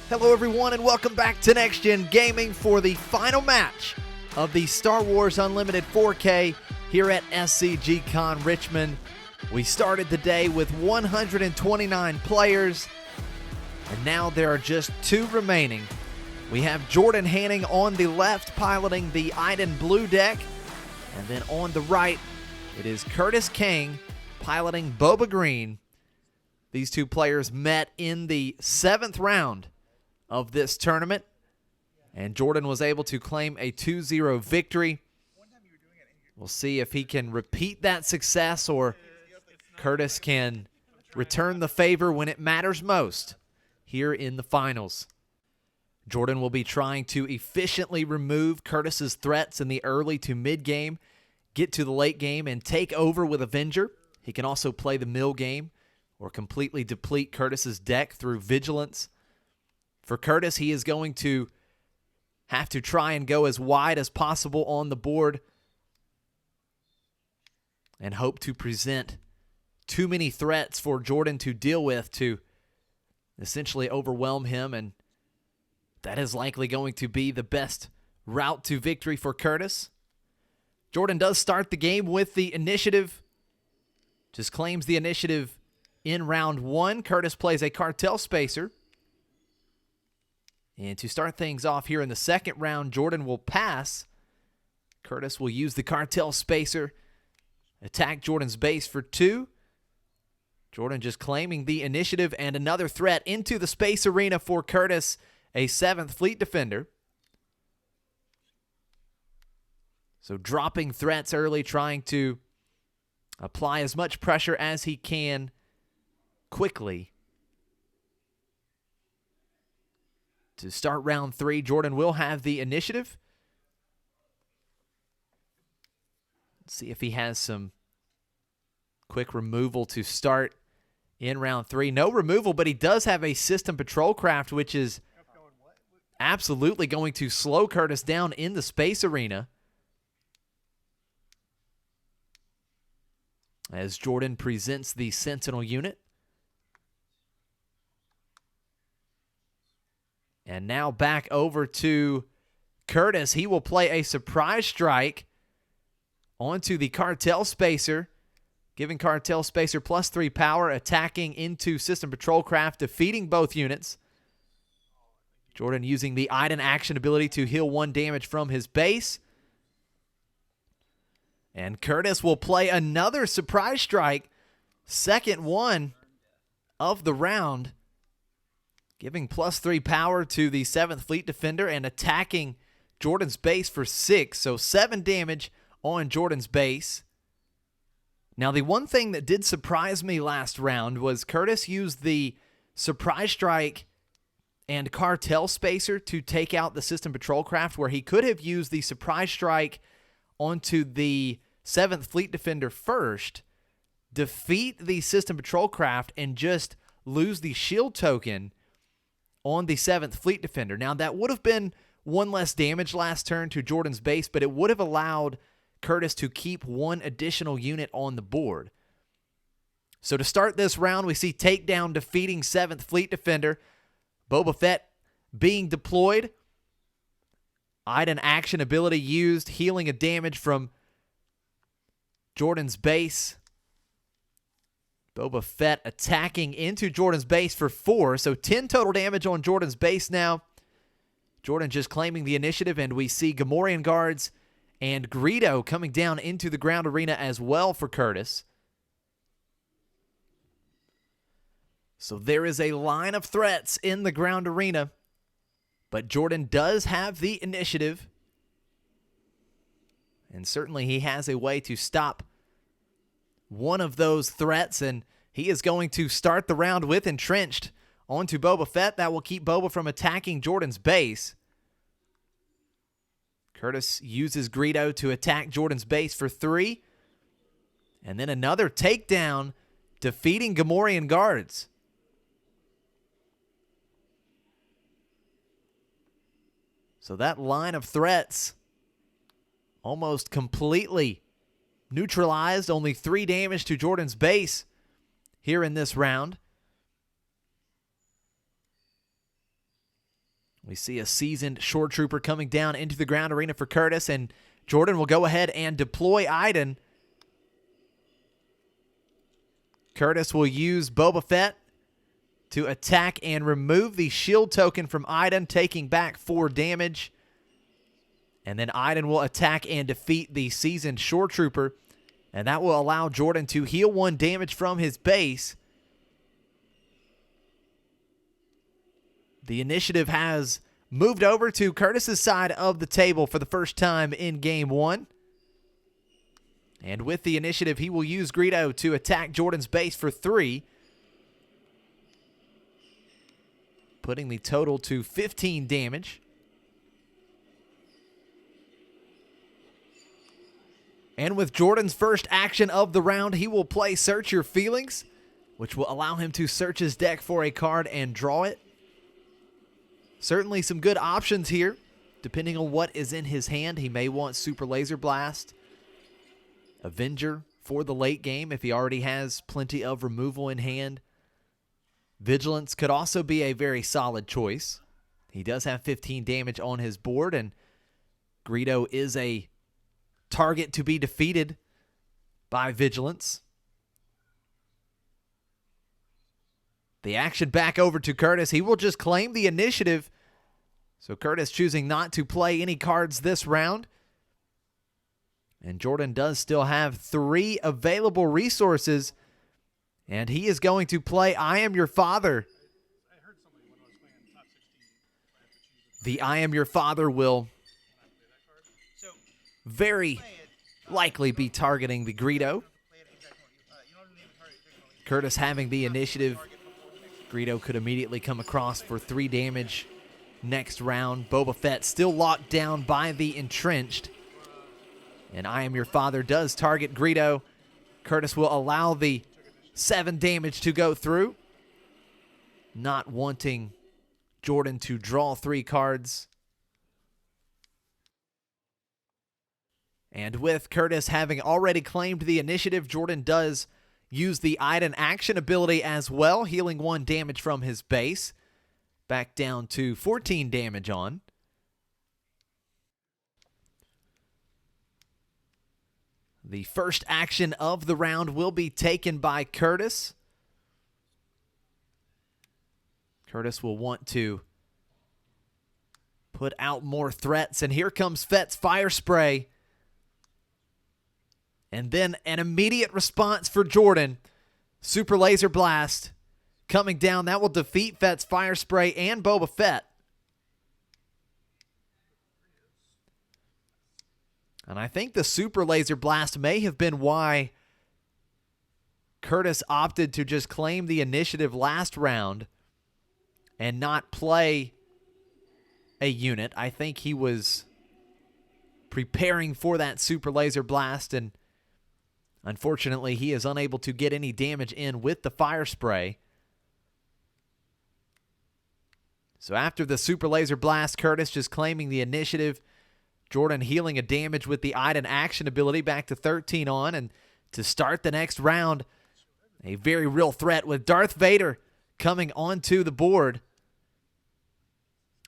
Hello everyone and welcome back to Next Gen Gaming for the final match of the Star Wars Unlimited 4K here at SCG CON Richmond. We started the day with 129 players and now there are just 2 remaining. We have Jordan Hanning on the left piloting the Iden Blue deck, and then on the right it is Curtis Kang piloting Boba Green. These 2 players met in the 7th round of this tournament, and Jordan was able to claim a 2-0 victory. We'll see if he can repeat that success or Curtis can return the favor when it matters most here in the finals. Jordan will be trying to efficiently remove Curtis's threats in the early to mid game, get to the late game, and take over with Avenger. He can also play the mill game or completely deplete Curtis's deck through Vigilance. For Curtis, he is going to have to try and go as wide as possible on the board and hope to present too many threats for Jordan to deal with to essentially overwhelm him, and that is likely going to be the best route to victory for Curtis. Jordan does start the game with the initiative, just claims the initiative in round 1. Curtis plays a Cartel Spacer. And to start things off here in the second round, Jordan will pass. Curtis will use the Cartel Spacer, attack Jordan's base for 2. Jordan just claiming the initiative and another threat into the space arena for Curtis, a 7th Fleet Defender. So dropping threats early, trying to apply as much pressure as he can quickly. To start round 3, Jordan will have the initiative. Let's see if he has some quick removal to start in round 3. No removal, but he does have a System Patrol Craft, which is absolutely going to slow Curtis down in the space arena. As Jordan presents the Sentinel unit. And now back over to Curtis. He will play a Surprise Strike onto the Cartel Spacer, giving Cartel Spacer +3 power, attacking into System Patrol Craft, defeating both units. Jordan using the Iden action ability to heal 1 damage from his base. And Curtis will play another Surprise Strike, second one of the round, giving +3 power to the 7th Fleet Defender and attacking Jordan's base for 6. So 7 damage on Jordan's base. Now, the one thing that did surprise me last round was Curtis used the Surprise Strike and Cartel Spacer to take out the System Patrol Craft, where he could have used the Surprise Strike onto the 7th Fleet Defender first, defeat the System Patrol Craft, and just lose the shield token on the 7th Fleet Defender. Now, that would have been 1 less damage last turn to Jordan's base, but it would have allowed Curtis to keep 1 additional unit on the board. So to start this round, we see Takedown defeating 7th Fleet Defender. Boba Fett being deployed. Iden action ability used, healing a damage from Jordan's base. Boba Fett attacking into Jordan's base for 4, so 10 total damage on Jordan's base now. Jordan just claiming the initiative, and we see Gamorrean Guards and Greedo coming down into the ground arena as well for Curtis. So there is a line of threats in the ground arena, but Jordan does have the initiative, and certainly he has a way to stop one of those threats, and he is going to start the round with Entrenched onto Boba Fett. That will keep Boba from attacking Jordan's base. Curtis uses Greedo to attack Jordan's base for 3. And then another takedown, defeating Gamorrean Guards. So that line of threats almost completely neutralized. Only 3 damage to Jordan's base here in this round. We see a seasoned shore trooper coming down into the ground arena for Curtis, and Jordan will go ahead and deploy Iden. Curtis will use Boba Fett to attack and remove the shield token from Iden, taking back 4 damage. And then Iden will attack and defeat the seasoned shore trooper, and that will allow Jordan to heal 1 damage from his base. The initiative has moved over to Curtis's side of the table for the first time in Game 1. And with the initiative, he will use Greedo to attack Jordan's base for 3, putting the total to 15 damage. And with Jordan's first action of the round, he will play Search Your Feelings, which will allow him to search his deck for a card and draw it. Certainly some good options here, depending on what is in his hand. He may want Super Laser Blast, Avenger for the late game if he already has plenty of removal in hand. Vigilance could also be a very solid choice. He does have 15 damage on his board, and Greedo is a target to be defeated by Vigilance. The action back over to Curtis. He will just claim the initiative. So Curtis choosing not to play any cards this round. And Jordan does still have 3 available resources. And he is going to play I Am Your Father. The I Am Your Father will very likely be targeting the Greedo. Curtis having the initiative. Greedo could immediately come across for 3 damage next round. Boba Fett still locked down by the Entrenched. And I Am Your Father does target Greedo. Curtis will allow the 7 damage to go through, not wanting Jordan to draw 3 cards. And with Curtis having already claimed the initiative, Jordan does use the Iden action ability as well, healing 1 damage from his base. Back down to 14 damage on. The first action of the round will be taken by Curtis. Curtis will want to put out more threats, and here comes Fett's Fire Spray. And then an immediate response for Jordan. Super Laser Blast coming down. That will defeat Fett's Fire Spray and Boba Fett. And I think the Super Laser Blast may have been why Curtis opted to just claim the initiative last round and not play a unit. I think he was preparing for that Super Laser Blast, and unfortunately, he is unable to get any damage in with the Fire Spray. So after the Super Laser Blast, Curtis just claiming the initiative. Jordan healing a damage with the Iden action ability, back to 13 on. And to start the next round, a very real threat with Darth Vader coming onto the board.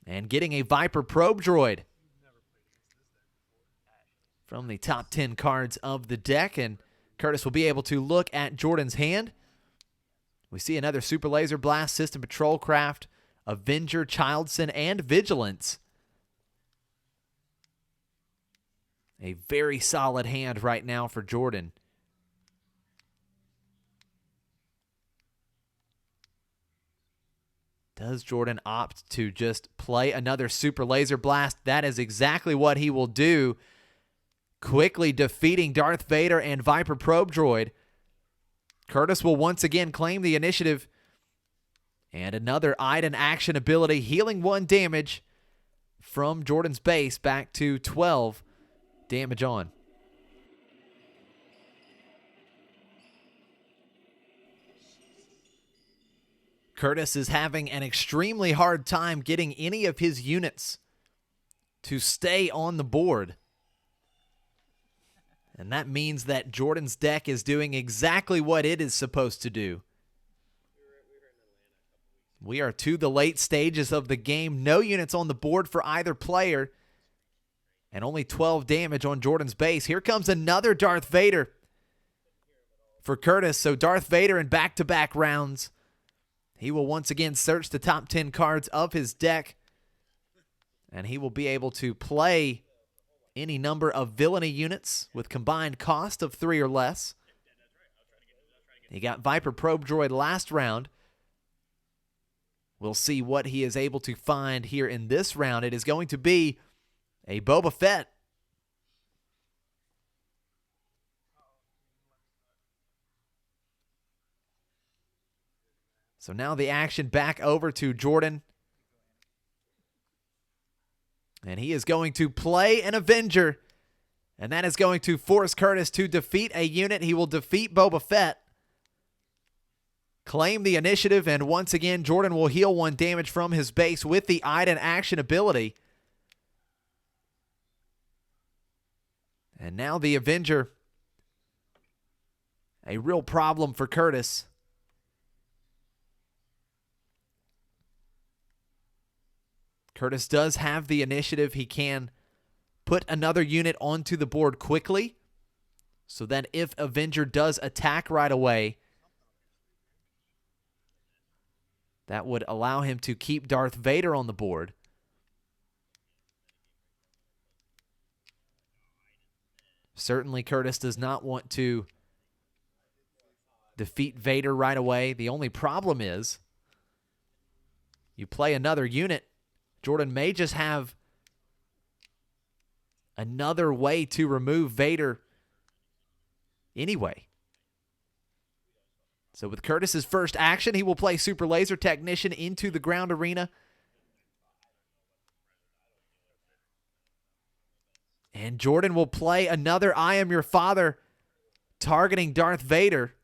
And getting a Viper Probe Droid from the top 10 cards of the deck. And Curtis will be able to look at Jordan's hand. We see another Super Laser Blast, System Patrol Craft, Avenger, Childson, and Vigilance. A very solid hand right now for Jordan. Does Jordan opt to just play another Super Laser Blast? That is exactly what he will do. Quickly defeating Darth Vader and Viper Probe Droid. Curtis will once again claim the initiative. And another Iden action ability, healing 1 damage from Jordan's base, back to 12 damage on. Curtis is having an extremely hard time getting any of his units to stay on the board. And that means that Jordan's deck is doing exactly what it is supposed to do. We are to the late stages of the game. No units on the board for either player. And only 12 damage on Jordan's base. Here comes another Darth Vader for Curtis. So Darth Vader in back-to-back rounds. He will once again search the top 10 cards of his deck. And he will be able to play any number of villainy units with combined cost of 3 or less. He got Viper Probe Droid last round. We'll see what he is able to find here in this round. It is going to be a Boba Fett. So now the action back over to Jordan. And he is going to play an Avenger. And that is going to force Curtis to defeat a unit. He will defeat Boba Fett, claim the initiative, and once again, Jordan will heal 1 damage from his base with the Iden action ability. And now the Avenger, a real problem for Curtis. Curtis does have the initiative. He can put another unit onto the board quickly so that if Avenger does attack right away, that would allow him to keep Darth Vader on the board. Certainly, Curtis does not want to defeat Vader right away. The only problem is you play another unit, Jordan may just have another way to remove Vader anyway. So with Curtis's first action, he will play Super Laser Technician into the ground arena. And Jordan will play another I Am Your Father, targeting Darth Vader.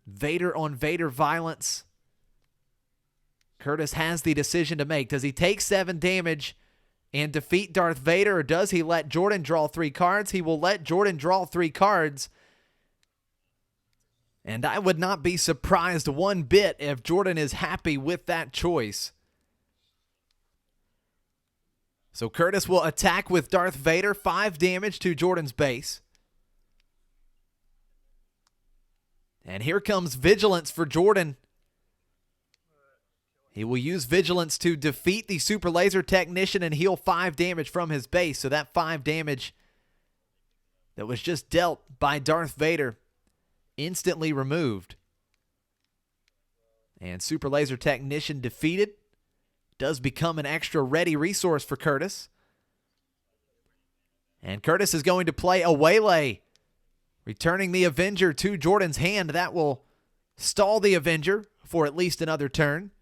Vader on Vader violence. Curtis has the decision to make. Does he take 7 damage and defeat Darth Vader, or does he let Jordan draw 3 cards? He will let Jordan draw 3 cards. And I would not be surprised one bit if Jordan is happy with that choice. So Curtis will attack with Darth Vader, 5 damage to Jordan's base. And here comes Vigilance for Jordan. He will use Vigilance to defeat the Super Laser Technician and heal 5 damage from his base. So that 5 damage that was just dealt by Darth Vader instantly removed. And Super Laser Technician defeated. Does become an extra ready resource for Curtis. And Curtis is going to play a Waylay, returning the Avenger to Jordan's hand. That will stall the Avenger for at least another turn.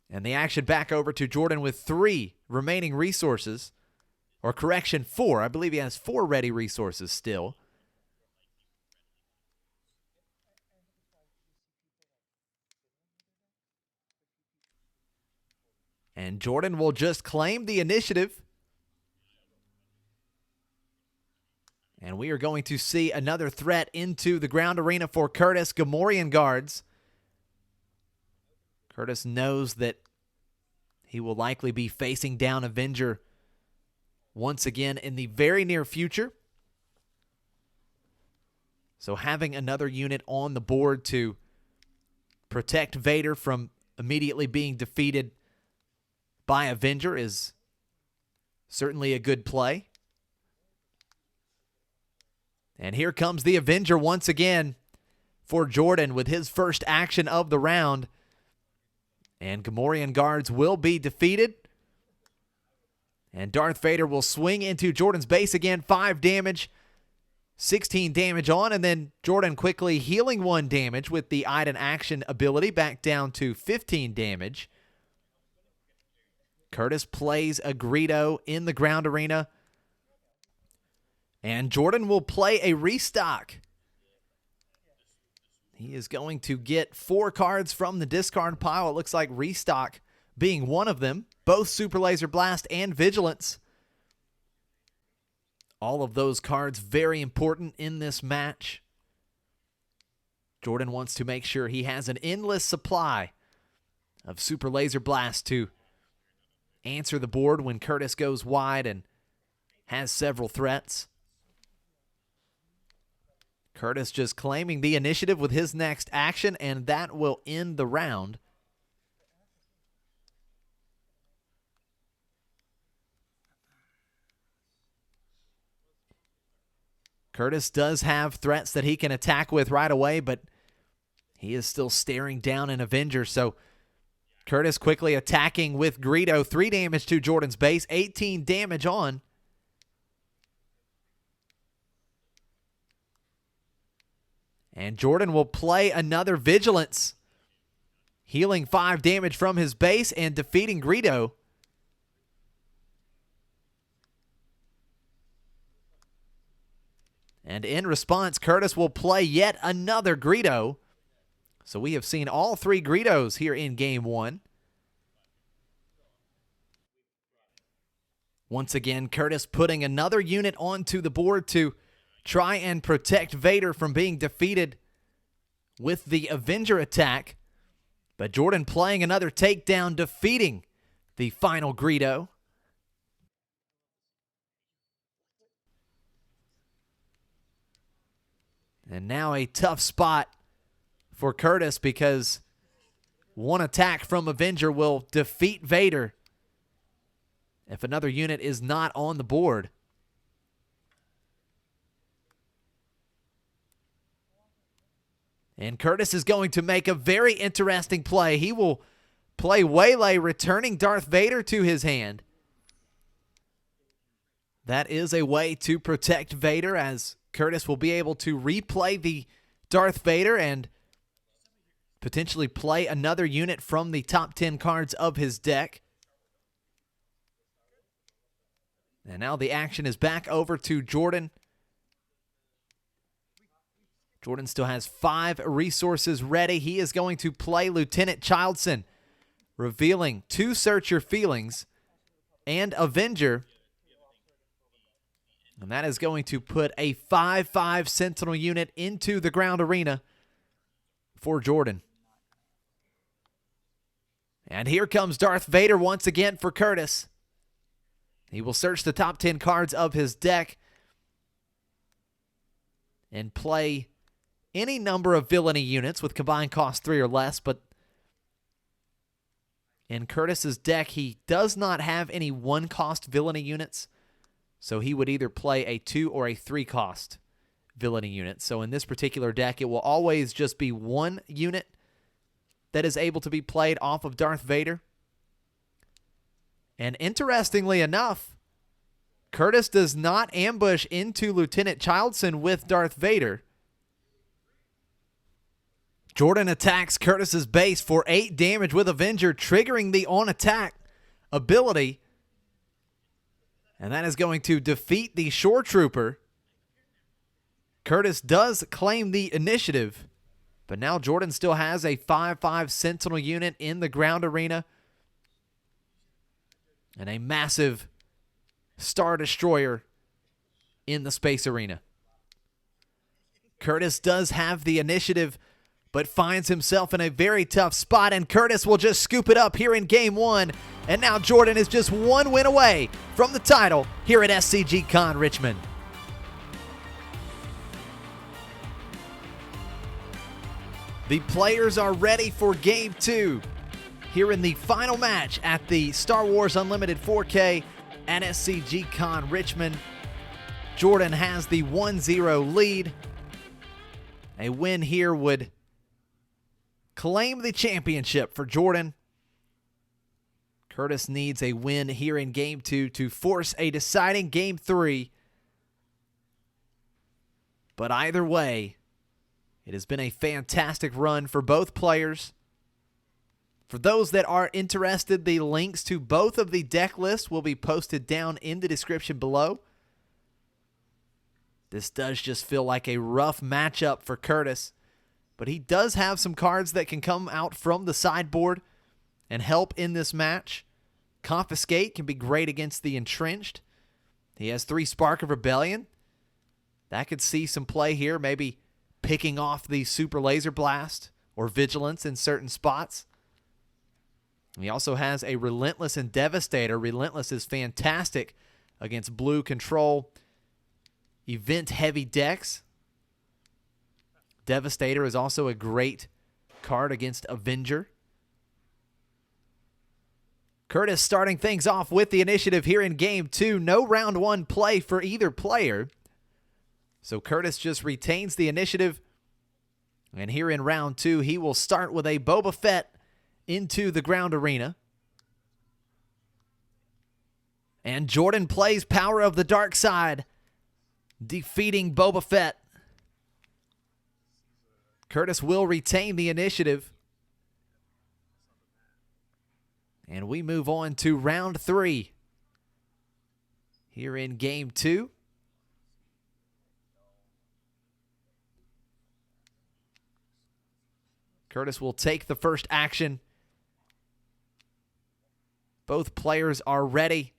And the action back over to Jordan with 3 remaining resources. Or correction, 4. I believe he has 4 ready resources still. And Jordan will just claim the initiative. And we are going to see another threat into the ground arena for Curtis. Gamorrean guards. Curtis knows that he will likely be facing down Avenger once again in the very near future. So having another unit on the board to protect Vader from immediately being defeated by Avenger is certainly a good play. And here comes the Avenger once again for Jordan with his first action of the round. And Gamorrean guards will be defeated. And Darth Vader will swing into Jordan's base again. 5 damage, 16 damage on. And then Jordan quickly healing 1 damage with the Iden action ability back down to 15 damage. Curtis plays a Greedo in the ground arena. And Jordan will play a restock. He is going to get 4 cards from the discard pile. It looks like restock being one of them. Both Super Laser Blast and Vigilance All of those cards very important in this match. Jordan wants to make sure he has an endless supply of Super Laser Blast to answer the board when Curtis goes wide and has several threats. Curtis just claiming the initiative with his next action, and that will end the round. Curtis does have threats that he can attack with right away, but he is still staring down an Avenger, so Curtis quickly attacking with Greedo. 3 damage to Jordan's base, 18 damage on. And Jordan will play another Vigilance, healing 5 damage from his base and defeating Greedo. And in response, Curtis will play yet another Greedo. So we have seen all 3 Greedos here in Game 1. Once again, Curtis putting another unit onto the board to try and protect Vader from being defeated with the Avenger attack. But Jordan playing another takedown, defeating the final Greedo. And now a tough spot for Curtis because one attack from Avenger will defeat Vader if another unit is not on the board. And Curtis is going to make a very interesting play. He will play Waylay, returning Darth Vader to his hand. That is a way to protect Vader, as Curtis will be able to replay the Darth Vader and potentially play another unit from the top 10 cards of his deck. And now the action is back over to Jordan. Jordan still has 5 resources ready. He is going to play Lieutenant Childson, revealing 2 Search Your Feelings and Avenger. And that is going to put a 5/5 Sentinel unit into the ground arena for Jordan. And here comes Darth Vader once again for Curtis. He will search the top 10 cards of his deck and play any number of villainy units with combined cost 3 or less, but in Curtis's deck, he does not have any 1-cost villainy units, so he would either play a 2 or a 3-cost villainy unit. So in this particular deck, it will always just be 1 unit that is able to be played off of Darth Vader. And interestingly enough, Curtis does not ambush into Lieutenant Childson with Darth Vader. Jordan attacks Curtis's base for 8 damage with Avenger, triggering the on-attack ability. And that is going to defeat the Shore Trooper. Curtis does claim the initiative, but now Jordan still has a 5/5 Sentinel unit in the ground arena and a massive Star Destroyer in the space arena. Curtis does have the initiative, but finds himself in a very tough spot, and Curtis will just scoop it up here in Game 1. And now Jordan is just 1 win away from the title here at SCG CON Richmond. The players are ready for Game 2 here in the final match at the Star Wars Unlimited 4K at SCG CON Richmond. Jordan has the 1-0 lead. A win here would claim the championship for Jordan. Curtis needs a win here in Game 2 to force a deciding Game 3. But either way, it has been a fantastic run for both players. For those that are interested, the links to both of the deck lists will be posted down in the description below. This does just feel like a rough matchup for Curtis, but he does have some cards that can come out from the sideboard and help in this match. Confiscate can be great against the Entrenched. He has 3 Spark of Rebellion. That could see some play here, maybe picking off the Super Laser Blast or Vigilance in certain spots. He also has a Relentless and Devastator. Relentless is fantastic against blue control event-heavy decks. Devastator is also a great card against Avenger. Curtis starting things off with the initiative here in Game 2. No round 1 play for either player. So Curtis just retains the initiative. And here in round 2, he will start with a Boba Fett into the ground arena. And Jordan plays Power of the Dark Side, defeating Boba Fett. Curtis will retain the initiative. And we move on to round 3 here in Game 2. Curtis will take the first action. Both players are ready.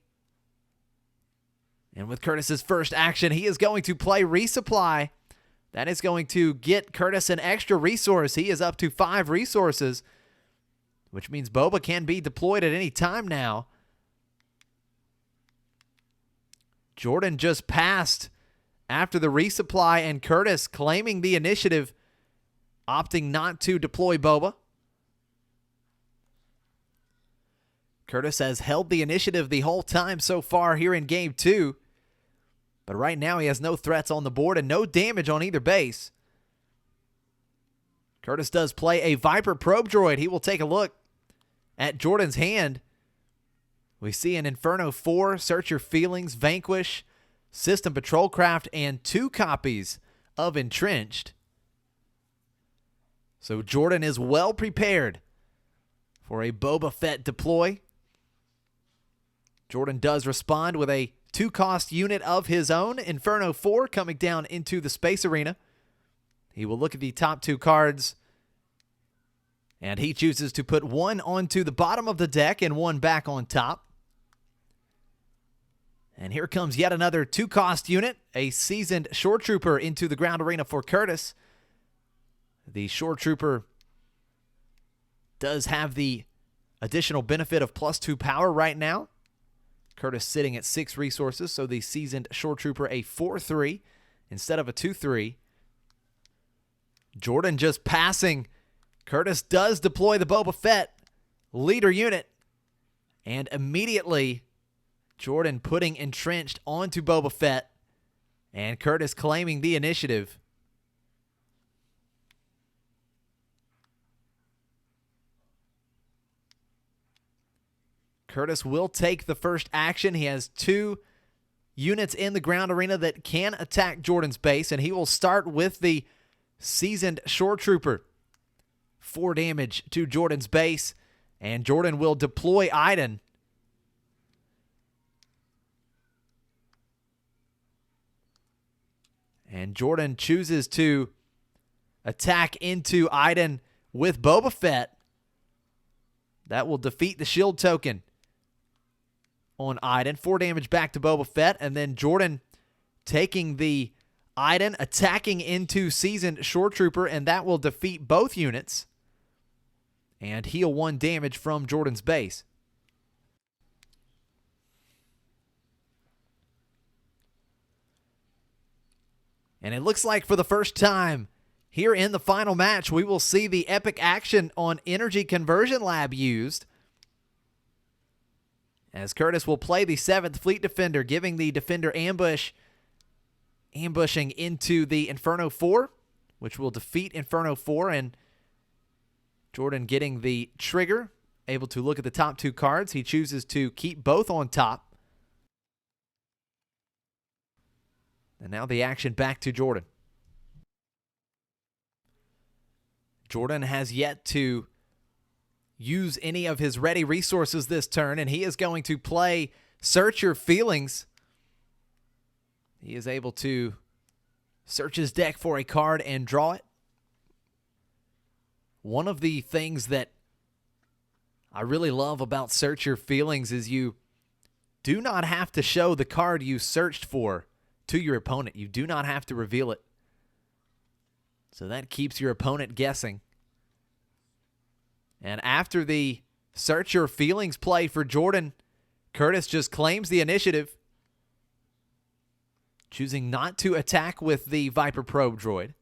And with Curtis's first action, he is going to play Resupply. That is going to get Curtis an extra resource. He is up to 5 resources, which means Boba can be deployed at any time now. Jordan just passed after the resupply, and Curtis claiming the initiative, opting not to deploy Boba. Curtis has held the initiative the whole time so far here in Game 2. But right now he has no threats on the board and no damage on either base. Curtis does play a Viper Probe Droid. He will take a look at Jordan's hand. We see an Inferno 4, Search Your Feelings, Vanquish, System Patrol Craft, and 2 copies of Entrenched. So Jordan is well prepared for a Boba Fett deploy. Jordan does respond with a 2-cost unit of his own, Inferno 4, coming down into the Space Arena. He will look at the top 2 cards, and he chooses to put 1 onto the bottom of the deck and 1 back on top. And here comes yet another 2-cost unit, a Seasoned Shore Trooper into the ground arena for Curtis. The Shore Trooper does have the additional benefit of +2 power right now. Curtis sitting at 6 resources, so the Seasoned Shore Trooper a 4-3 instead of a 2-3. Jordan just passing. Curtis does deploy the Boba Fett leader unit. And immediately, Jordan putting Entrenched onto Boba Fett. And Curtis claiming the initiative. Curtis will take the first action. He has 2 units in the ground arena that can attack Jordan's base, and he will start with the Seasoned Shore Trooper. 4 damage to Jordan's base, and Jordan will deploy Iden. And Jordan chooses to attack into Iden with Boba Fett. That will defeat the shield token on Iden. 4 damage back to Boba Fett. And then Jordan taking the Iden, attacking into Seasoned Shore Trooper, and that will defeat both units and heal 1 damage from Jordan's base. And it looks like for the first time here in the final match, we will see the epic action on Energy Conversion Lab used, as Curtis will play the 7th Fleet Defender, giving the Defender ambushing into the Inferno 4, which will defeat Inferno 4, and Jordan getting the trigger, able to look at the top 2 cards. He chooses to keep both on top. And now the action back to Jordan. Jordan has yet to use any of his ready resources this turn, and he is going to play Search Your Feelings. He is able to search his deck for a card and draw it. One of the things that I really love about Search Your Feelings is you do not have to show the card you searched for to your opponent. You do not have to reveal it. So that keeps your opponent guessing. And after the search your feelings play for Jordan, Curtis just claims the initiative, choosing not to attack with the Viper Probe droid.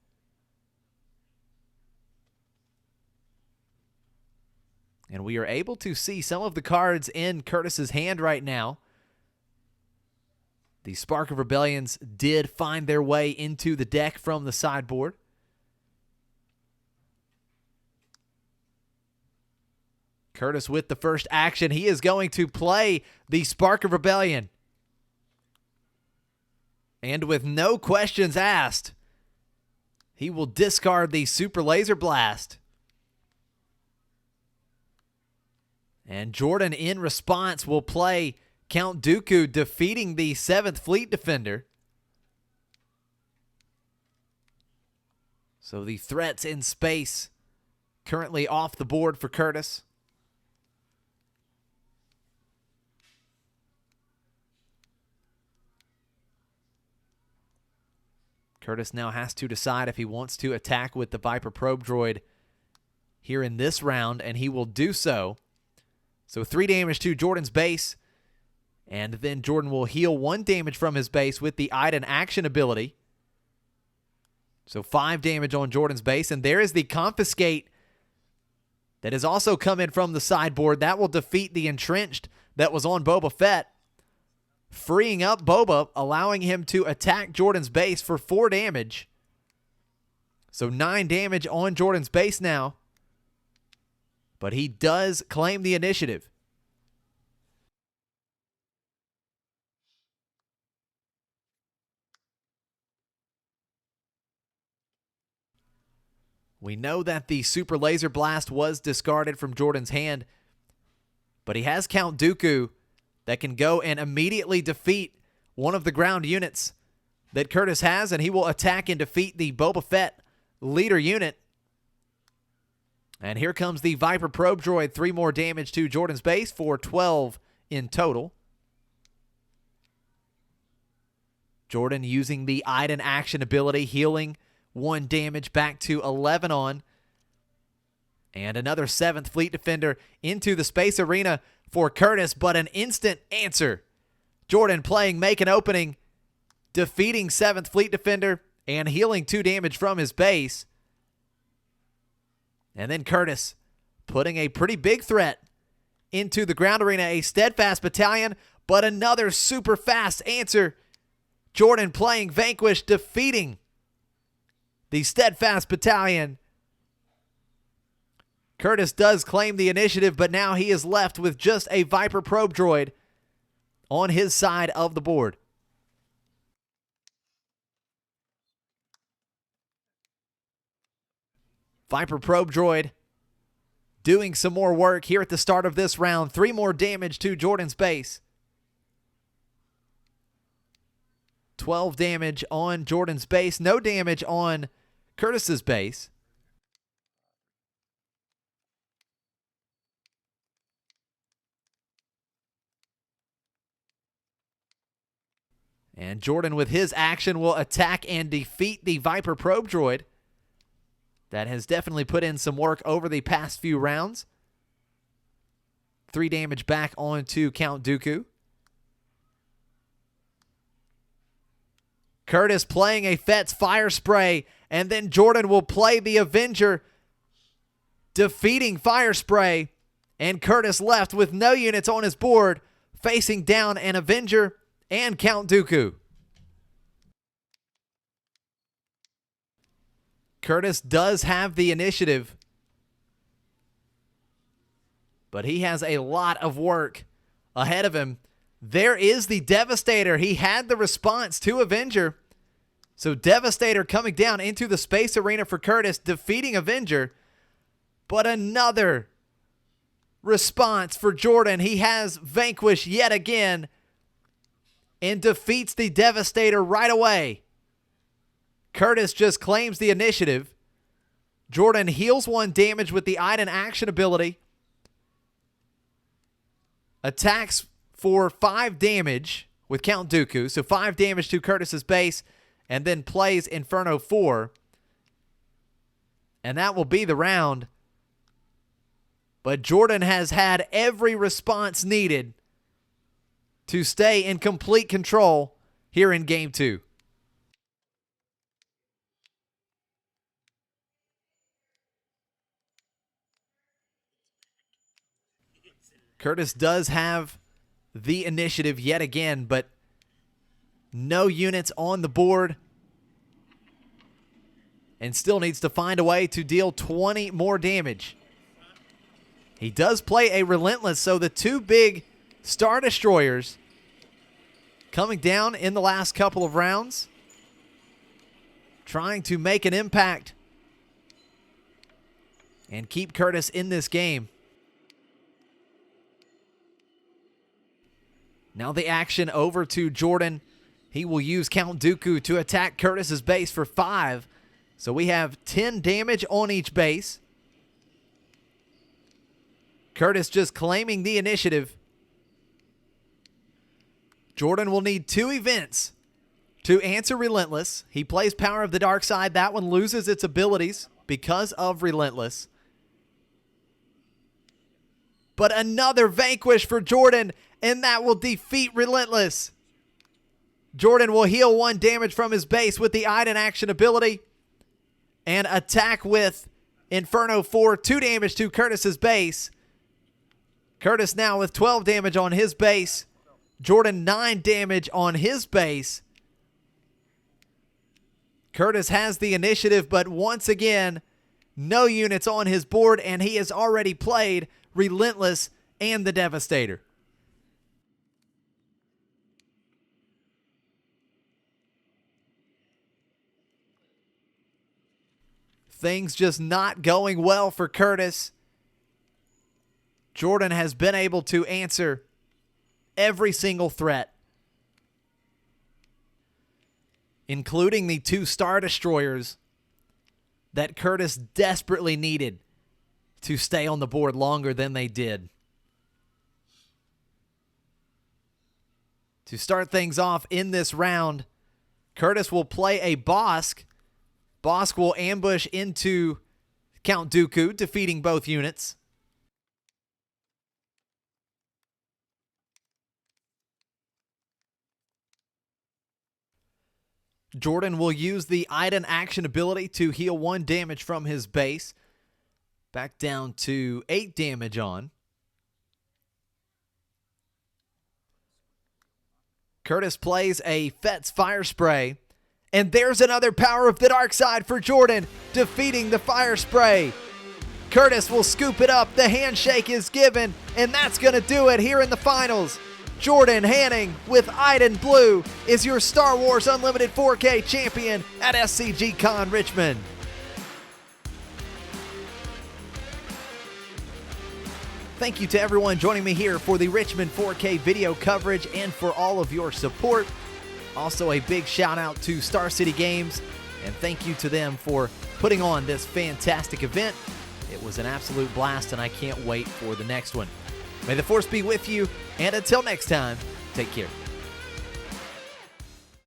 And we are able to see some of the cards in Curtis's hand right now. The Spark of Rebellions did find their way into the deck from the sideboard. Curtis with the first action. He is going to play the Spark of Rebellion. And with no questions asked, he will discard the Super Laser Blast. And Jordan, in response, will play Count Dooku, defeating the 7th Fleet Defender. So the threats in space currently off the board for Curtis. Curtis now has to decide if he wants to attack with the Viper Probe droid here in this round, and he will do so. So 3 damage to Jordan's base, and then Jordan will heal 1 damage from his base with the Iden action ability. So 5 damage on Jordan's base, and there is the Confiscate that has also come in from the sideboard. That will defeat the Entrenched that was on Boba Fett, freeing up Boba, allowing him to attack Jordan's base for 4 damage. So 9 damage on Jordan's base now. But he does claim the initiative. We know that the Super Laser Blast was discarded from Jordan's hand, but he has Count Dooku that can go and immediately defeat one of the ground units that Curtis has, and he will attack and defeat the Boba Fett leader unit. And here comes the Viper Probe droid, 3 more damage to Jordan's base for 12 in total. Jordan using the Iden action ability, healing 1 damage back to 11 on. And another 7th Fleet Defender into the space arena for Curtis, but an instant answer. Jordan playing Make an Opening, defeating 7th Fleet Defender and healing 2 damage from his base. And then Curtis putting a pretty big threat into the ground arena, a Steadfast Battalion, but another super fast answer. Jordan playing Vanquish, defeating the Steadfast Battalion. Curtis does claim the initiative, but now he is left with just a Viper Probe droid on his side of the board. Viper Probe droid doing some more work here at the start of this round. 3 more damage to Jordan's base. 12 damage on Jordan's base. No damage on Curtis's base. And Jordan with his action will attack and defeat the Viper Probe droid. That has definitely put in some work over the past few rounds. 3 damage back onto Count Dooku. Curtis playing a Fett's Fire Spray, and then Jordan will play the Avenger, defeating Fire Spray, and Curtis left with no units on his board, facing down an Avenger and Count Dooku. Curtis does have the initiative, but he has a lot of work ahead of him. There is the Devastator. He had the response to Avenger. So Devastator coming down into the space arena for Curtis, defeating Avenger. But another response for Jordan. He has Vanquish yet again and defeats the Devastator right away. Curtis just claims the initiative. Jordan heals 1 damage with the Iden action ability. Attacks for 5 damage with Count Dooku. So 5 damage to Curtis's base, and then plays Inferno 4. And that will be the round. But Jordan has had every response needed to stay in complete control here in Game 2. Curtis does have the initiative yet again, but no units on the board. And still needs to find a way to deal 20 more damage. He does play a Relentless, so the 2 big Star Destroyers coming down in the last couple of rounds, trying to make an impact and keep Curtis in this game. Now the action over to Jordan. He will use Count Dooku to attack Curtis's base for 5. So we have 10 damage on each base. Curtis just claiming the initiative. Jordan will need 2 events to answer Relentless. He plays Power of the Dark Side. That one loses its abilities because of Relentless. But another Vanquish for Jordan, and that will defeat Relentless. Jordan will heal 1 damage from his base with the Iden action ability and attack with Inferno 4, 2 damage to Curtis's base. Curtis now with 12 damage on his base. Jordan 9 damage on his base. Curtis has the initiative, but once again, no units on his board, and he has already played Relentless and the Devastator. Things just not going well for Curtis. Jordan has been able to answer every single threat, including the 2 Star Destroyers that Curtis desperately needed to stay on the board longer than they did. To start things off in this round, Curtis will play a Bosk. Bosk will ambush into Count Dooku, defeating both units. Jordan will use the Iden action ability to heal 1 damage from his base. Back down to 8 damage on. Curtis plays a Fett's Fire Spray. And there's another Power of the Dark Side for Jordan, defeating the Fire Spray. Curtis will scoop it up. The handshake is given, and that's going to do it here in the finals. Jordan Hanning with Iden Blue is your Star Wars Unlimited 4K champion at SCG CON Richmond. Thank you to everyone joining me here for the Richmond 4K video coverage and for all of your support. Also, a big shout out to Star City Games, and thank you to them for putting on this fantastic event. It was an absolute blast, and I can't wait for the next one. May the Force be with you, and until next time, take care.